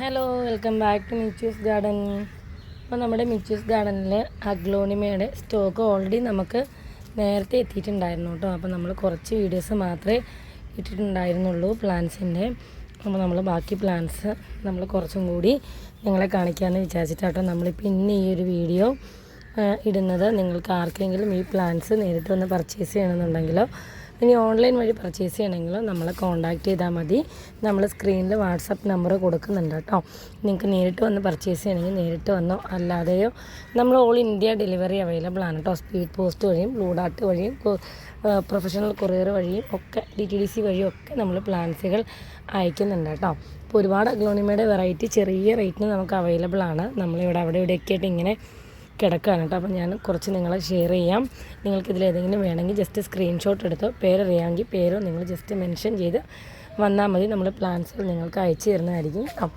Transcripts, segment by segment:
Hello, welcome back to Michu's garden. അപ്പോൾ നമ്മുടെ മിച്ചൂസ് ഗാർഡനിൽ അഗ്ലോണിമയുടെ സ്റ്റോക്ക് ഓൾറെഡി നമുക്ക് നേരത്തെ എത്തിയിട്ടുണ്ടായിരുന്നു കേട്ടോ. അപ്പോൾ നമ്മൾ കുറച്ച് വീഡിയോസ് മാത്രമേ ഇട്ടിട്ടുണ്ടായിരുന്നുള്ളൂ പ്ലാന്റ്സിൻ്റെ. അപ്പോൾ നമ്മൾ ബാക്കി പ്ലാന്റ്സ് നമ്മൾ കുറച്ചും കൂടി നിങ്ങളെ കാണിക്കാമെന്ന് വിചാരിച്ചിട്ടാട്ടോ നമ്മളിപ്പോൾ ഇന്ന് ഈ ഒരു വീഡിയോ ഇടുന്നത്. നിങ്ങൾക്ക് ആർക്കെങ്കിലും ഈ പ്ലാന്റ്സ് നേരിട്ട് വന്ന് പർച്ചേസ് ചെയ്യണമെന്നുണ്ടെങ്കിലോ ഇനി ഓൺലൈൻ വഴി പർച്ചേസ് ചെയ്യണമെങ്കിലോ നമ്മളെ കോൺടാക്റ്റ് ചെയ്താൽ മതി. നമ്മൾ സ്ക്രീനിൽ വാട്സപ്പ് നമ്പർ കൊടുക്കുന്നുണ്ട് കേട്ടോ. നിങ്ങൾക്ക് നേരിട്ട് വന്ന് പർച്ചേസ് ചെയ്യണമെങ്കിൽ നേരിട്ട് വന്നോ, അല്ലാതെയോ നമ്മൾ ഓൾ ഇന്ത്യ ഡെലിവറി അവൈലബിൾ ആണ് കേട്ടോ. സ്പീഡ് പോസ്റ്റ് വഴിയും ബ്ലൂ ഡാർട്ട് വഴിയും പ്രൊഫഷണൽ കൊറിയർ വഴിയും ഒക്കെ DTDC വഴിയും ഒക്കെ നമ്മൾ പ്ലാന്റ്സുകൾ അയക്കുന്നുണ്ട് കേട്ടോ. ഇപ്പോൾ ഒരുപാട് അഗ്ലോണിമയുടെ വെറൈറ്റി ചെറിയ റേറ്റിന് നമുക്ക് അവൈലബിൾ ആണ്. നമ്മളിവിടെ അവിടെ ഇവിടെയൊക്കെ ആയിട്ട് ഇങ്ങനെ കിടക്കുകയാണ് കേട്ടോ. അപ്പോൾ ഞാൻ കുറച്ച് നിങ്ങളെ ഷെയർ ചെയ്യാം. നിങ്ങൾക്കിതിൽ ഏതെങ്കിലും വേണമെങ്കിൽ ജസ്റ്റ് സ്ക്രീൻഷോട്ട് എടുത്തോ, പേരറിയാമെങ്കിൽ പേരോ നിങ്ങൾ ജസ്റ്റ് മെൻഷൻ ചെയ്ത് വന്നാൽ മതി. നമ്മൾ പ്ലാൻസുകൾ നിങ്ങൾക്ക് അയച്ചു തരുന്നതായിരിക്കും കേട്ടോ.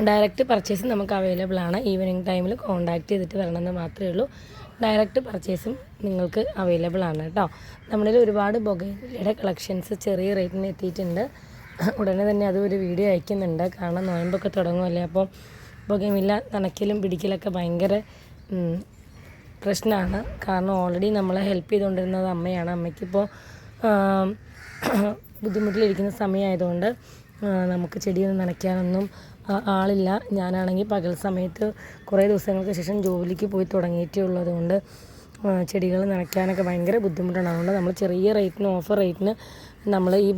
ഡയറക്റ്റ് പർച്ചേസും നമുക്ക് അവൈലബിൾ ആണ്. ഈവനിങ് ടൈമിൽ കോൺടാക്റ്റ് ചെയ്തിട്ട് വരണമെന്ന് മാത്രമേ ഉള്ളൂ. ഡയറക്റ്റ് പർച്ചേസും നിങ്ങൾക്ക് അവൈലബിൾ ആണ് കേട്ടോ. നമ്മളിൽ ഒരുപാട് ബൊഗൈൻവില്ലയുടെ കളക്ഷൻസ് ചെറിയ റേറ്റിന് എത്തിയിട്ടുണ്ട്. ഉടനെ തന്നെ അതൊരു വീഡിയോ അയക്കുന്നുണ്ട്. കാരണം നോയമ്പൊക്കെ തുടങ്ങുമല്ലേ. അപ്പോൾ ബൊഗൈൻവില്ല നനയ്ക്കലും പിടിക്കലൊക്കെ ഭയങ്കര പ്രശ്നമാണ്. കാരണം ഓൾറെഡി നമ്മളെ ഹെൽപ്പ് ചെയ്തുകൊണ്ടിരുന്നത് അമ്മയാണ്. അമ്മയ്ക്കിപ്പോൾ ബുദ്ധിമുട്ടിലിരിക്കുന്ന സമയമായതുകൊണ്ട് നമുക്ക് ചെടിയൊന്നും നനയ്ക്കാനൊന്നും ആളില്ല. ഞാനാണെങ്കിൽ പകൽ സമയത്ത് കുറേ ദിവസങ്ങൾക്ക് ശേഷം ജോലിക്ക് പോയി തുടങ്ങിയിട്ടേ ഉള്ളതുകൊണ്ട് ചെടികൾ നനയ്ക്കാനൊക്കെ ഭയങ്കര ബുദ്ധിമുട്ടാണ്. അതുകൊണ്ട് നമ്മൾ ചെറിയ റേറ്റിന് ഓഫർ റേറ്റിന് നമ്മൾ ഈ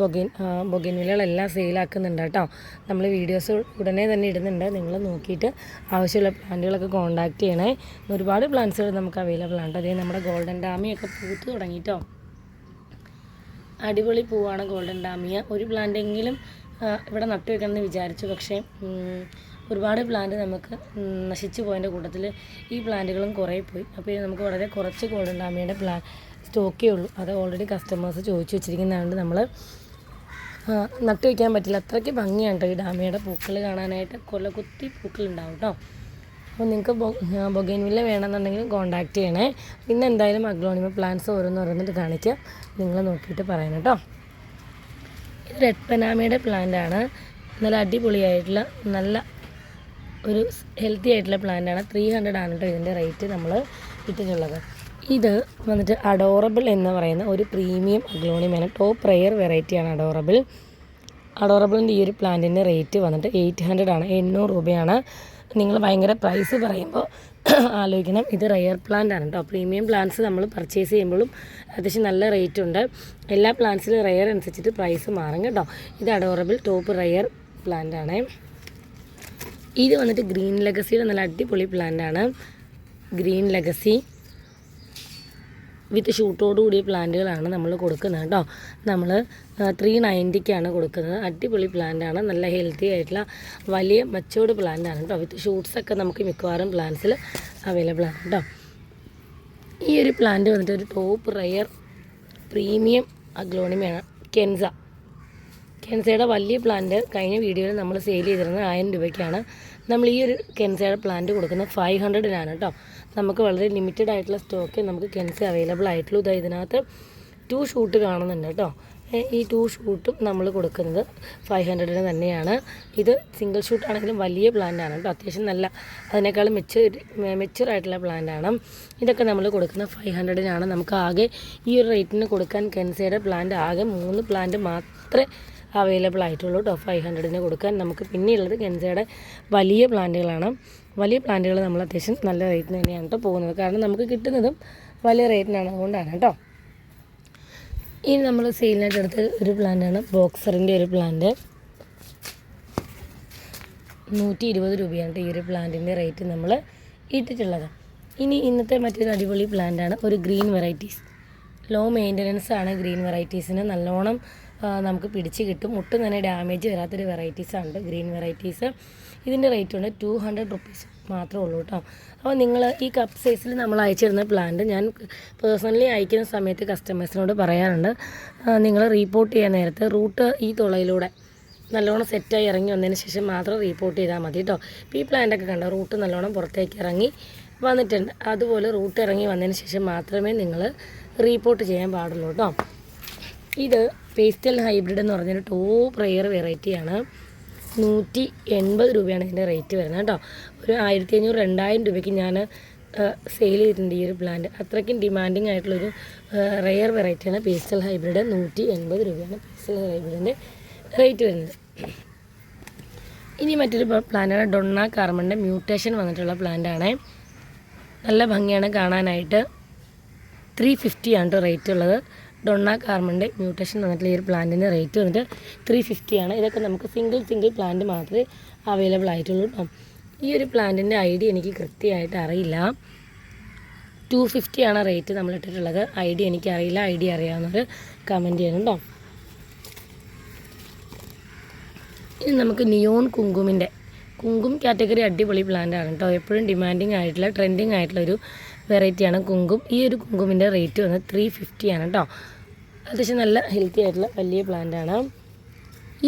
ബൊഗൈൻവില്ലകളെല്ലാം സെയിലാക്കുന്നുണ്ട് കേട്ടോ. നമ്മൾ വീഡിയോസ് ഉടനെ തന്നെ ഇടുന്നുണ്ട്. നിങ്ങൾ നോക്കിയിട്ട് ആവശ്യമുള്ള പ്ലാന്റുകളൊക്കെ കോൺടാക്റ്റ് ചെയ്യണേ. ഒരുപാട് പ്ലാന്റ്സുകൾ നമുക്ക് അവൈലബിൾ ആണ്. അതേ നമ്മുടെ ഗോൾഡൻ ഡാമിയൊക്കെ പൂത്ത് തുടങ്ങിയിട്ടോ. അടിപൊളി പൂവാണ് ഗോൾഡൻ ഡാമിയ. ഒരു പ്ലാന്റെങ്കിലും ഇവിടെ നട്ടു വെക്കണമെന്ന് വിചാരിച്ചു. പക്ഷേ ഒരുപാട് പ്ലാന്റ് നമുക്ക് നശിച്ചു പോയതിൻ്റെ കൂട്ടത്തിൽ ഈ പ്ലാന്റുകളും കുറേ പോയി. അപ്പോൾ നമുക്ക് വളരെ കുറച്ച് ഗോൾഡൻ ഡാമിയുടെ സ്റ്റോക്കേ ഉള്ളൂ. അത് ഓൾറെഡി കസ്റ്റമേഴ്സ് ചോദിച്ചു വെച്ചിരിക്കുന്നതുകൊണ്ട് നമ്മൾ നട്ടു വയ്ക്കാൻ പറ്റില്ല. അത്രയ്ക്ക് ഭംഗിയാണ് കേട്ടോ ഈ ഡാമിയുടെ പൂക്കൾ കാണാനായിട്ട്. കൊത്തി പൂക്കളുണ്ടാവും കേട്ടോ. അപ്പോൾ നിങ്ങൾക്ക് ബൊഗൈൻവില്ല വേണമെന്നുണ്ടെങ്കിൽ കോൺടാക്റ്റ് ചെയ്യണേ. പിന്നെ എന്തായാലും അഗ്ലോണിമ പ്ലാന്റ്സ് ഓരോന്നിട്ട് കാണിക്കുക. നിങ്ങൾ നോക്കിയിട്ട് പറയണം കേട്ടോ. ഇത് റെഡ് പനാമയുടെ പ്ലാന്റാണ്. നല്ല അടിപൊളിയായിട്ടുള്ള നല്ല ഒരു ഹെൽത്തി ആയിട്ടുള്ള പ്ലാന്റാണ്. 300 ആണ് കേട്ടോ ഇതിൻ്റെ റേറ്റ് നമ്മൾ ഇട്ടിട്ടുള്ളത്. ഇത് വന്നിട്ട് അഡോറബിൾ എന്ന് പറയുന്ന ഒരു പ്രീമിയം അഗ്ലോണിമയാണ്. ടോപ്പ് റെയർ വെറൈറ്റിയാണ് അഡോറബിളിൻ്റെ ഈ ഒരു പ്ലാന്റിൻ്റെ റേറ്റ് വന്നിട്ട് 800 ആണ്. 800 രൂപയാണ്. നിങ്ങൾ ഭയങ്കര പ്രൈസ് പറയുമ്പോൾ ആലോചിക്കണം. ഇത് റെയർ പ്ലാന്റ് ആണ് കേട്ടോ. പ്രീമിയം പ്ലാന്റ്സ് നമ്മൾ പർച്ചേസ് ചെയ്യുമ്പോഴും അത്യാവശ്യം നല്ല റേറ്റ് ഉണ്ട്. എല്ലാ പ്ലാന്റ്സിലും റെയർ അനുസരിച്ചിട്ട് പ്രൈസ് മാറും കേട്ടോ. ഇത് അഡോറബിൾ ടോപ്പ് റെയർ പ്ലാന്റ് ആണ്. ഇത് വന്നിട്ട് ഗ്രീൻ ലെഗസിയുടെ നല്ല അടിപൊളി പ്ലാന്റാണ്. ഗ്രീൻ ലെഗസി വിത്ത് ഷൂട്ടോട് കൂടിയ പ്ലാന്റുകളാണ് നമ്മൾ കൊടുക്കുന്നത് കേട്ടോ. നമ്മൾ 390-ക്കാണ് കൊടുക്കുന്നത്. അടിപൊളി പ്ലാന്റാണ്. നല്ല ഹെൽത്തി ആയിട്ടുള്ള വലിയ മച്ചോർഡ് പ്ലാന്റാണ് കേട്ടോ. വിത്ത് ഷൂട്ട്സൊക്കെ നമുക്ക് മിക്കവാറും പ്ലാന്റ്സിൽ അവൈലബിൾ ആണ് കേട്ടോ. ഈ ഒരു പ്ലാന്റ് വന്നിട്ട് ഒരു ടോപ്പ് റെയർ പ്രീമിയം അഗ്ലോണിമയാണ്. കെൻസയുടെ വലിയ പ്ലാന്റ് കഴിഞ്ഞ വീഡിയോയിൽ നമ്മൾ സെയിൽ ചെയ്തിരുന്നത് 1000 രൂപയ്ക്കാണ്. നമ്മൾ ഈ ഒരു കെൻസയുടെ പ്ലാന്റ് കൊടുക്കുന്നത് 500-നാണ് കേട്ടോ. നമുക്ക് വളരെ ലിമിറ്റഡ് ആയിട്ടുള്ള സ്റ്റോക്ക് നമുക്ക് കെൻസ അവൈലബിൾ ആയിട്ടുള്ളൂ. ഇതിനകത്ത് 2 ഷൂട്ട് കാണുന്നുണ്ട് കേട്ടോ. ഈ 2 ഷൂട്ടും നമ്മൾ കൊടുക്കുന്നത് 500-ന് തന്നെയാണ്. ഇത് സിംഗിൾ ഷൂട്ട് ആണെങ്കിലും വലിയ പ്ലാന്റാണ് കേട്ടോ. അത്യാവശ്യം നല്ല അതിനേക്കാളും മെച്ചുറായിട്ടുള്ള പ്ലാന്റാണ്. ഇതൊക്കെ നമ്മൾ കൊടുക്കുന്നത് 500-നാണ്. നമുക്ക് ആകെ ഈ ഒരു റേറ്റിന് കൊടുക്കാൻ കെൻസയുടെ പ്ലാന്റ് ആകെ 3 പ്ലാന്റ് മാത്രമേ അവൈലബിൾ ആയിട്ടുള്ളൂ കേട്ടോ. 500-ന് കൊടുക്കാൻ നമുക്ക് പിന്നെയുള്ളത് കെൻസയുടെ വലിയ പ്ലാന്റുകളാണ്. വലിയ പ്ലാന്റുകൾ നമ്മൾ അത്യാവശ്യം നല്ല റേറ്റിന് തന്നെയാണ് കേട്ടോ പോകുന്നത്. കാരണം നമുക്ക് കിട്ടുന്നതും വലിയ റേറ്റിനാണ്. അതുകൊണ്ടാണ് കേട്ടോ. ഇനി നമ്മൾ സെയിലിനായിട്ട് എടുത്ത ഒരു പ്ലാന്റാണ് ബോക്സറിൻ്റെ ഒരു പ്ലാന്റ്. 120 രൂപയാണ് ഈ ഒരു പ്ലാന്റിൻ്റെ റേറ്റ് നമ്മൾ ഇട്ടിട്ടുള്ളത്. ഇനി ഇന്നത്തെ മറ്റൊരു അടിപൊളി പ്ലാന്റാണ് ഒരു ഗ്രീൻ വെറൈറ്റീസ്. ലോ മെയിൻ്റനൻസ് ആണ് ഗ്രീൻ വെറൈറ്റീസിന്. നല്ലോണം നമുക്ക് പിടിച്ച് കിട്ടും. ഒട്ടും തന്നെ ഡാമേജ് വരാത്തൊരു വെറൈറ്റീസാണ് ഗ്രീൻ വെറൈറ്റീസ്. ഇതിൻ്റെ റേറ്റ് ഉണ്ട് 200 റുപ്പീസ് മാത്രമേ ഉള്ളൂ കേട്ടോ. അപ്പോൾ നിങ്ങൾ ഈ കപ്പ് സൈസിൽ നമ്മൾ അയച്ചിരുന്ന പ്ലാന്റ് ഞാൻ പേഴ്സണലി അയക്കുന്ന സമയത്ത് കസ്റ്റമേഴ്സിനോട് പറയാറുണ്ട്, നിങ്ങൾ റീപോർട്ട് ചെയ്യാൻ നേരത്ത് റൂട്ട് ഈ തുളയിലൂടെ നല്ലോണം സെറ്റായി ഇറങ്ങി വന്നതിന് ശേഷം മാത്രം റീപോർട്ട് ചെയ്താൽ മതി കേട്ടോ. ഇപ്പോൾ ഈ പ്ലാന്റൊക്കെ കണ്ടോ, റൂട്ട് നല്ലോണം പുറത്തേക്ക് ഇറങ്ങി വന്നിട്ടുണ്ട്. അതുപോലെ റൂട്ട് ഇറങ്ങി വന്നതിന് ശേഷം മാത്രമേ നിങ്ങൾ റീപോർട്ട് ചെയ്യാൻ പാടുള്ളൂ കേട്ടോ. ഇത് പേസ്റ്റൽ ഹൈബ്രിഡ് എന്ന് പറഞ്ഞൊരു ടോപ്പ് റെയർ വെറൈറ്റിയാണ്. 180 രൂപയാണ് ഇതിൻ്റെ റേറ്റ് വരുന്നത് കേട്ടോ. ഒരു 1500-2000 രൂപയ്ക്ക് ഞാൻ സെയിൽ ചെയ്തിട്ടുണ്ട് ഈ ഒരു പ്ലാന്റ്. അത്രയ്ക്കും ഡിമാൻഡിങ് ആയിട്ടുള്ളൊരു റെയർ വെറൈറ്റിയാണ് പേസ്റ്റൽ ഹൈബ്രിഡ്. 180 രൂപയാണ് പേസ്റ്റൽ ഹൈബ്രിഡിൻ്റെ റേറ്റ് വരുന്നത്. ഇനി മറ്റൊരു പ്ലാന്റാണ് ഡൊണ്ണ കാർമണിൻ്റെ മ്യൂട്ടേഷൻ വന്നിട്ടുള്ള പ്ലാന്റാണ്. നല്ല ഭംഗിയാണ് കാണാനായിട്ട്. 350 ആണ് കേട്ടോ റേറ്റ് ഉള്ളത്. ഡൊണ്ണ കാർമണിൻ്റെ മ്യൂട്ടേഷൻ വന്നിട്ടുള്ള ഈ ഒരു പ്ലാന്റിൻ്റെ റേറ്റ് വന്നിട്ട് 350 ആണ്. ഇതൊക്കെ നമുക്ക് സിംഗിൾ പ്ലാന്റ് മാത്രമേ അവൈലബിൾ ആയിട്ടുള്ളൂ കേട്ടോ. ഈ ഒരു പ്ലാന്റിൻ്റെ ഐഡിയ എനിക്ക് കൃത്യമായിട്ട് അറിയില്ല. 250 ആണ് റേറ്റ് നമ്മൾ ഇട്ടിട്ടുള്ളത്. ഐഡിയ എനിക്കറിയില്ല. ഐഡിയ അറിയാവുന്നവർ കമൻറ്റ് ചെയ്യണം കേട്ടോ. ഇനി നമുക്ക് നിയോൺ കുങ്കും കാറ്റഗറി അടിപൊളി പ്ലാന്റ് ആണ് കേട്ടോ. എപ്പോഴും ഡിമാൻഡിങ് ആയിട്ടുള്ള ട്രെൻഡിങ് ആയിട്ടുള്ളൊരു വെറൈറ്റിയാണ് കുങ്കും. ഈ ഒരു കുങ്കുമിൻ്റെ റേറ്റ് വന്നത് 350 ആണ് കേട്ടോ. അത്യാവശ്യം നല്ല ഹെൽത്തി ആയിട്ടുള്ള വലിയ പ്ലാന്റ് ആണ്.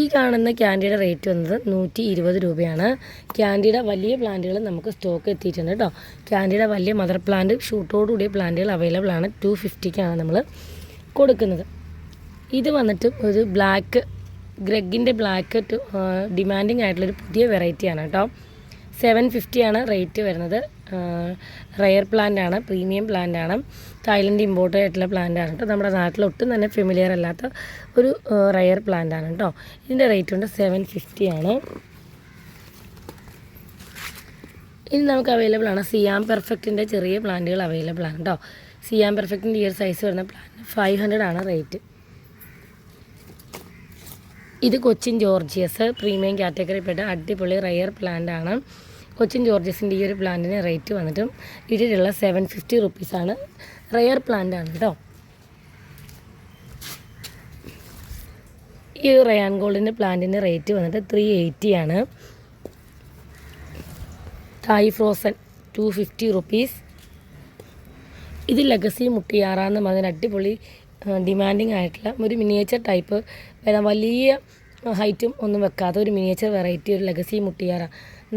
ഈ കാണുന്ന ക്യാൻഡിയുടെ റേറ്റ് വന്നത് 120 രൂപയാണ്. ക്യാൻഡിയുടെ വലിയ പ്ലാന്റുകൾ നമുക്ക് സ്റ്റോക്ക് എത്തിയിട്ടുണ്ട് കേട്ടോ. ക്യാൻഡിയുടെ വലിയ മദർ പ്ലാന്റ് ഷൂട്ടോടുകൂടിയ പ്ലാന്റുകൾ അവൈലബിൾ ആണ്. 250ക്കാണ് നമ്മൾ കൊടുക്കുന്നത്. ഇത് വന്നിട്ട് ഒരു ഗ്രെഗിൻ്റെ ബ്ലാക്ക് ഡിമാൻഡിങ് ആയിട്ടുള്ളൊരു പുതിയ വെറൈറ്റിയാണ് കേട്ടോ. 750 ആണ് റേറ്റ് വരുന്നത്. റെയർ പ്ലാന്റ് ആണ്, പ്രീമിയം പ്ലാന്റ് ആണ്. തായ്ലൻഡ് ഇമ്പോർട്ട് ആയിട്ടുള്ള പ്ലാന്റ് ആണ് കേട്ടോ. നമ്മുടെ നാട്ടിൽ ഒട്ടും തന്നെ ഫെമിലിയർ അല്ലാത്ത ഒരു റെയർ പ്ലാന്റ് ആണ് കേട്ടോ. ഇതിൻ്റെ റേറ്റ് ഉണ്ട് 750 ആണ്. ഇനി നമുക്ക് അവൈലബിൾ ആണ് സിയാം പെർഫെക്റ്റിൻ്റെ ചെറിയ പ്ലാന്റുകൾ അവൈലബിൾ ആണ് കേട്ടോ. സിയാം പെർഫെക്റ്റിൻ്റെ ഈ ഒരു സൈസ് വരുന്ന പ്ലാന്റ് 500 ആണ് റേറ്റ്. ഇത് കൊച്ചിൻ ജോർജിയസ് പ്രീമിയം കാറ്റഗറിപ്പെട്ട അടിപൊളി റെയർ പ്ലാന്റ് ആണ്. കൊച്ചിൻ ജോർജിയസിൻ്റെ ഈ ഒരു പ്ലാന്റിന് റേറ്റ് വന്നിട്ടും ഇതിലുള്ള 750 റുപ്പീസാണ്. റെയർ പ്ലാന്റ് ആണ് കേട്ടോ. ഈ റയാൻ ഗോൾഡിൻ്റെ പ്ലാന്റിൻ്റെ റേറ്റ് വന്നിട്ട് 380 ആണ്. തായ് ഫ്രോസൺ 250 റുപ്പീസ്. ഇത് ലെഗസി മുട്ടിയാറാന്ന് പറഞ്ഞ അടിപൊളി ഡിമാൻഡിങ് ആയിട്ടുള്ള ഒരു മിനിയേച്ചർ ടൈപ്പ് വലിയ ഹൈറ്റും ഒന്നും വെക്കാത്ത ഒരു മിനിയേച്ചർ വെറൈറ്റി ഒരു ലെഗസി മുട്ടിയാറ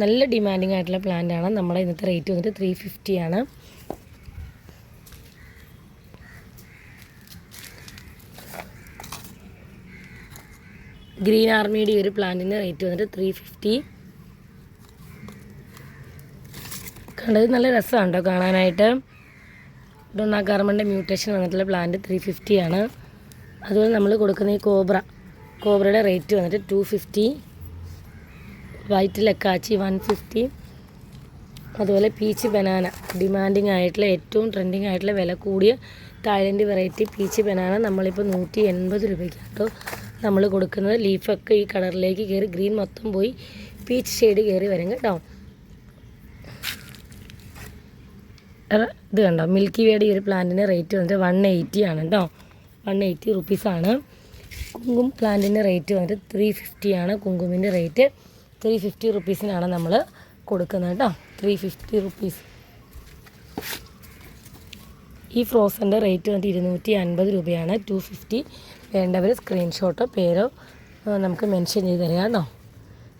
നല്ല ഡിമാൻഡിങ് ആയിട്ടുള്ള പ്ലാന്റ് ആണ്. നമ്മുടെ ഇന്നത്തെ റേറ്റ് വന്നിട്ട് 350 ആണ്. ഗ്രീൻ ആർമിയുടെ ഒരു പ്ലാന്റിൻ്റെ റേറ്റ് വന്നിട്ട് 350. കണ്ടത് നല്ല രസമാണ് കേട്ടോ കാണാനായിട്ട്. ഡൊണ്ണ കാർമണിൻ്റെ മ്യൂട്ടേഷൻ വന്നിട്ടുള്ള പ്ലാന്റ് 350 ആണ്. അതുപോലെ നമ്മൾ കൊടുക്കുന്ന ഈ കോബ്രയുടെ റേറ്റ് വന്നിട്ട് 250. വൈറ്റ് ലക്കാച്ചി 150. അതുപോലെ പീച്ച് ബനാന ഡിമാൻഡിങ് ആയിട്ടുള്ള ഏറ്റവും ട്രെൻഡിങ് ആയിട്ടുള്ള വില കൂടിയ തായ്ലൻഡ് വെറൈറ്റി പീച്ച് ബനാന നമ്മളിപ്പോൾ 180 രൂപയ്ക്ക് കേട്ടോ നമ്മൾ കൊടുക്കുന്നത്. ലീഫൊക്കെ ഈ കളറിലേക്ക് കയറി ഗ്രീൻ മൊത്തം പോയി പീച്ച് ഷെയ്ഡ് കയറി വരും കേട്ടോ. ഇത് കണ്ടോ മിൽക്കി വേയുടെ ഈ ഒരു പ്ലാന്റിൻ്റെ റേറ്റ് വന്നിട്ട് 180 ആണ് കേട്ടോ. 180 റുപ്പീസാണ്. കുങ്കും പ്ലാന്റിൻ്റെ റേറ്റ് വന്നിട്ട് 350 ആണ്. കുങ്കുമിൻ്റെ റേറ്റ് 350 റുപ്പീസിനാണ് നമ്മൾ കൊടുക്കുന്നത് കേട്ടോ. 350 റുപ്പീസ്. ഈ ഫ്രോസൻ്റെ റേറ്റ് വന്നിട്ട് 250 രൂപയാണ്. 250. വേണ്ടവർ സ്ക്രീൻഷോട്ടോ പേരോ നമുക്ക് മെൻഷൻ ചെയ്ത് തരിക കേട്ടോ.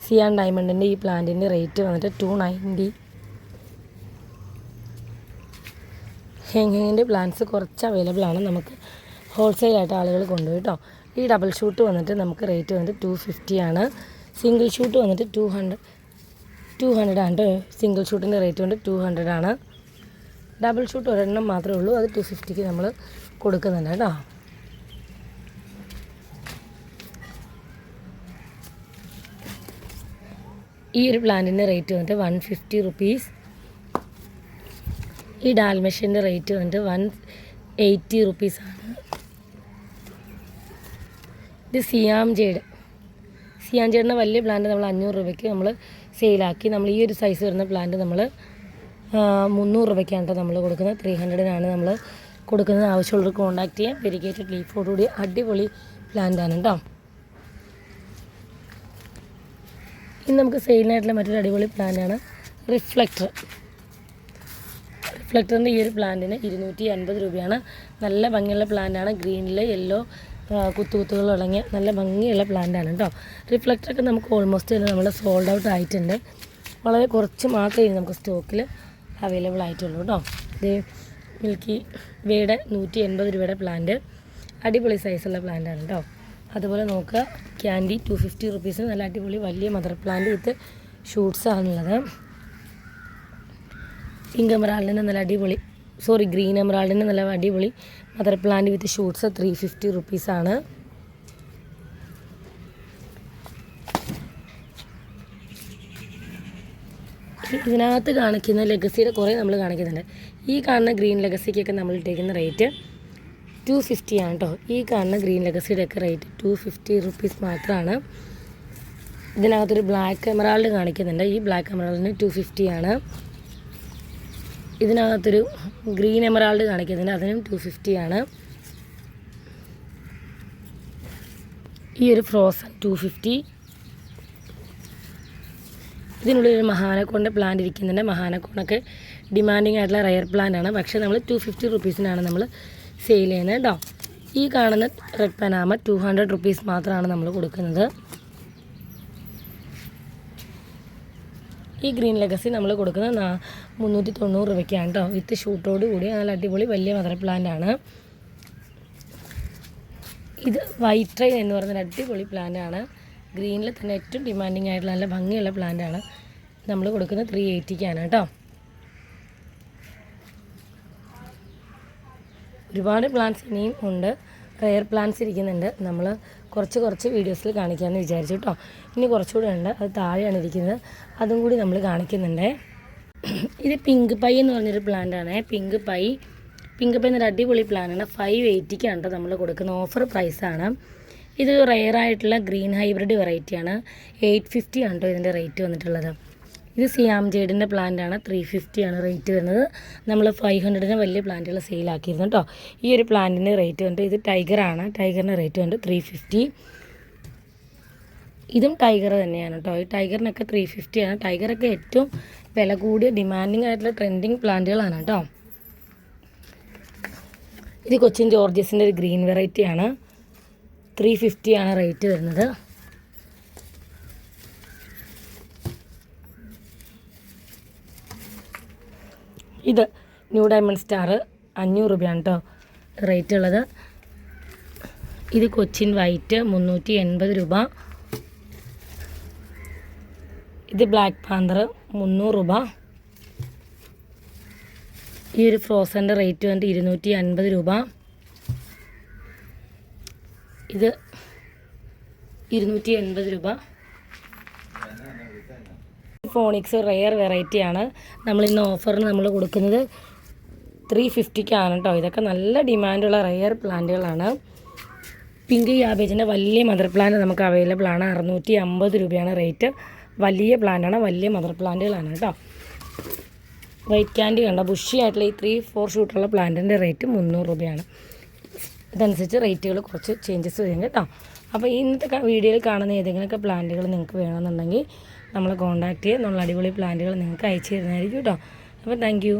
സിയാൻ ഡയമണ്ടിൻ്റെ ഈ പ്ലാന്റിൻ്റെ റേറ്റ് വന്നിട്ട് 290. ഹെങ്ങിൻ്റെ പ്ലാന്റ്സ് കുറച്ച് അവൈലബിൾ ആണ്. നമുക്ക് ഹോൾസെയിലായിട്ട് ആളുകൾ കൊണ്ടുപോയി കേട്ടോ. ഈ ഡബിൾ ഷൂട്ട് വന്നിട്ട് നമുക്ക് റേറ്റ് വന്നിട്ട് 250 ആണ്. സിംഗിൾ ഷൂട്ട് വന്നിട്ട് 200 ആണ്. സിംഗിൾ ഷൂട്ടിൻ്റെ റേറ്റ് വന്നിട്ട് 200 ആണ്. ഡബിൾ ഷൂട്ട് ഒരെണ്ണം മാത്രമേ ഉള്ളൂ. അത് 250ക്ക് നമ്മൾ കൊടുക്കുന്നുണ്ട് കേട്ടോ. ഈ ഒരു പ്ലാന്റിൻ്റെ റേറ്റ് വന്നിട്ട് 150 റുപ്പീസ്. ഈ ഡാൽമഷ്യൻ്റെ റേറ്റ് വന്നിട്ട് 180 റുപ്പീസാണ്. ഇത് സിയാം ജേഡിൻ്റെ വലിയ പ്ലാന്റ് നമ്മൾ 500 രൂപയ്ക്ക് നമ്മൾ സെയിലാക്കി. നമ്മൾ ഈ ഒരു സൈസ് വരുന്ന പ്ലാന്റ് നമ്മൾ 300 രൂപയ്ക്കാണ് കേട്ടോ നമ്മൾ കൊടുക്കുന്നത്. 300-നാണ് നമ്മൾ കൊടുക്കുന്നത്. ആവശ്യമുള്ളവർക്ക് കോൺടാക്ട് ചെയ്യാം. വെരിഗേറ്റഡ് ലീഫോടുകൂടി അടിപൊളി പ്ലാന്റാണ് കേട്ടോ. ഇനി നമുക്ക് സെയിലിനായിട്ടുള്ള മറ്റൊരു അടിപൊളി പ്ലാന്റാണ് റിഫ്ലക്ടറിൻ്റെ ഈ ഒരു പ്ലാന്റിന് 250 രൂപയാണ്. നല്ല ഭംഗിയുള്ള പ്ലാന്റാണ്. ഗ്രീനിൽ യെല്ലോ കുത്തുകൾ അടങ്ങിയ നല്ല ഭംഗിയുള്ള പ്ലാന്റാണ് കേട്ടോ. റിഫ്ലക്ടറൊക്കെ നമുക്ക് ഓൾമോസ്റ്റ് നമ്മൾ സോൾഡ് ഔട്ട് ആയിട്ടുണ്ട്. വളരെ കുറച്ച് മാത്രമേ നമുക്ക് സ്റ്റോക്കിൽ അവൈലബിൾ ആയിട്ടുള്ളൂ കേട്ടോ. ഇത് മിൽക്കി വേയുടെ 180 രൂപയുടെ പ്ലാന്റ് അടിപൊളി സൈസുള്ള പ്ലാന്റാണ് കേട്ടോ. അതുപോലെ നോക്കുക ക്യാൻഡി 250 റുപ്പീസിന് നല്ല അടിപൊളി വലിയ മദർ പ്ലാന്റ് വിത്ത് ഷൂട്ട്സ് ആണുള്ളത്. പിങ്ക് എമറാൾഡിന് നല്ല അടിപൊളി ഗ്രീൻ എമറാൾഡിന് നല്ല അടിപൊളി മദർ പ്ലാന്റ് വിത്ത് ഷൂട്ട്സ് 350 റുപ്പീസാണ്. ഇതിനകത്ത് കാണിക്കുന്ന ലെഗസിയുടെ കുറേ നമ്മൾ കാണിക്കുന്നുണ്ട്. ഈ കാണുന്ന ഗ്രീൻ ലെഗസിക്കൊക്കെ നമ്മൾ ഇട്ടേക്കുന്ന റേറ്റ് 250 ആണ് കേട്ടോ. ഈ കാണുന്ന ഗ്രീൻ ലെഗസിയുടെ ഒക്കെ റേറ്റ് 250 റുപ്പീസ് മാത്രമാണ്. ഇതിനകത്തൊരു ബ്ലാക്ക് എമറാൾഡ് കാണിക്കുന്നുണ്ട്. ഈ ബ്ലാക്ക് എമറാൾഡിന് 250 ആണ്. ഇതിനകത്തൊരു ഗ്രീൻ എമറാൾഡ് കാണിക്കുന്നുണ്ട്, അതിനും 250 ആണ്. ഈ ഒരു ഫ്രോസൺ 250. ഇതിനുള്ളിൽ ഒരു മഹാനക്കോണിൻ്റെ പ്ലാന്റ് ഇരിക്കുന്നുണ്ട്. മഹാനക്കോണൊക്കെ ഡിമാൻഡിങ് ആയിട്ടുള്ള റയർ പ്ലാന്റ് ആണ്. പക്ഷേ നമ്മൾ 250 റുപ്പീസിനാണ് നമ്മൾ സെയിൽ ചെയ്യുന്നത് കേട്ടോ. ഈ കാണുന്ന റെഡ് പനാമ 200 റുപ്പീസ് മാത്രമാണ് നമ്മൾ കൊടുക്കുന്നത്. ഈ ഗ്രീൻ ലെഗസി നമ്മൾ കൊടുക്കുന്നത് 390 രൂപയ്ക്കാണ് കേട്ടോ. വിത്ത് ഷൂട്ടോട് കൂടി നല്ല അടിപൊളി വലിയ മദർ പ്ലാന്റ് ആണ്. ഇത് വൈറ്റ് ട്രെയിൻ എന്ന് പറയുന്ന അടിപൊളി പ്ലാന്റ് ആണ്. ഗ്രീനിൽ തന്നെ ഏറ്റവും ഡിമാൻഡിങ് ആയിട്ടുള്ള നല്ല ഭംഗിയുള്ള പ്ലാന്റ് ആണ്. നമ്മൾ കൊടുക്കുന്നത് 380ക്കാണ് കേട്ടോ. ഒരുപാട് പ്ലാന്റ്സ് ഇനിയും ഉണ്ട്, റെയർ പ്ലാന്റ്സ് ഇരിക്കുന്നുണ്ട്. നമ്മൾ കുറച്ച് വീഡിയോസിൽ കാണിക്കാമെന്ന് വിചാരിച്ചു കേട്ടോ. ഇനി കുറച്ചുകൂടെ ഉണ്ട്, അത് താഴെയാണ് ഇരിക്കുന്നത്, അതും കൂടി നമ്മൾ കാണിക്കുന്നുണ്ട്. ഇത് പിങ്ക് പൈ എന്ന് പറഞ്ഞൊരു പ്ലാന്റാണ്. പിങ്ക് പൈ എന്നൊരു അടിപൊളി പ്ലാനാണ്. 580ക്കാണ് കേട്ടോ നമ്മൾ കൊടുക്കുന്ന ഓഫർ പ്രൈസാണ്. ഇത് റെയറായിട്ടുള്ള ഗ്രീൻ ഹൈബ്രിഡ് വെറൈറ്റിയാണ്. 850 ആണ് കേട്ടോ ഇതിൻ്റെ റേറ്റ് വന്നിട്ടുള്ളത്. ഇത് സിയാം ജേഡിൻ്റെ പ്ലാന്റാണ്. 350 ആണ് റേറ്റ് വരുന്നത്. നമ്മൾ 500ന് വലിയ പ്ലാന്റുകൾ സെയിലാക്കിയിരുന്നു കേട്ടോ. ഈ ഒരു പ്ലാന്റിൻ്റെ റേറ്റ് വന്നിട്ട് ഇത് ടൈഗറാണ്. ടൈഗറിൻ്റെ റേറ്റ് വന്നിട്ട് 350. ഇതും ടൈഗർ തന്നെയാണ് കേട്ടോ. ഈ ടൈഗറിനൊക്കെ 350 ആണ്. ടൈഗറൊക്കെ ഏറ്റവും വില കൂടിയ ഡിമാൻഡിങ് ആയിട്ടുള്ള ട്രെൻഡിങ് പ്ലാന്റുകളാണ് കേട്ടോ. ഇത് കൊച്ചിൻ ജോർജിയസിൻ്റെ ഒരു ഗ്രീൻ വെറൈറ്റിയാണ്. 350 ആണ് റേറ്റ് വരുന്നത്. ഇത് ന്യൂ ഡയമണ്ട് സ്റ്റാർ 500 രൂപയാണ് കേട്ടോ റേറ്റ് ഉള്ളത്. ഇത് കൊച്ചിൻ വൈറ്റ് 380 രൂപ. ഇത് ബ്ലാക്ക് പാന്തർ 300 രൂപ. ഈ ഒരു ഫ്രോസൻ്റെ റേറ്റ് വന്നിട്ട് 250 രൂപ. ഇത് 280 രൂപ. ഫോണിക്സ് റെയർ വെറൈറ്റിയാണ്. നമ്മളിന്ന് ഓഫറിന് നമ്മൾ കൊടുക്കുന്നത് 350ക്കാണ് കേട്ടോ. ഇതൊക്കെ നല്ല ഡിമാൻഡുള്ള റെയർ പ്ലാന്റുകളാണ്. പിങ്ക് യാബേജിൻ്റെ വലിയ മദർ പ്ലാന്റ് നമുക്ക് അവൈലബിൾ ആണ്. 650 രൂപയാണ് റേറ്റ്. വലിയ പ്ലാന്റാണ്, വലിയ മദർ പ്ലാന്റുകളാണ് കേട്ടോ. വൈറ്റ് ക്യാൻഡി കണ്ട ബുഷി ആയിട്ടുള്ള ഈ 3-4 ഷൂട്ടുള്ള പ്ലാന്റിൻ്റെ റേറ്റ് 300 രൂപയാണ്. ഇതനുസരിച്ച് റേറ്റുകൾ കുറച്ച് ചേഞ്ചസ് വരും കേട്ടോ. അപ്പോൾ ഇന്നത്തെ വീഡിയോയിൽ കാണുന്ന ഏതെങ്കിലുമൊക്കെ പ്ലാന്റുകൾ നിങ്ങൾക്ക് വേണമെന്നുണ്ടെങ്കിൽ നമ്മളെ കോൺടാക്റ്റ് ചെയ്യുക. നമ്മൾ അടിപൊളി പ്ലാന്റുകൾ നിങ്ങൾക്ക് അയച്ചു തരുന്നതായിരിക്കും കേട്ടോ. അപ്പോൾ താങ്ക് യു.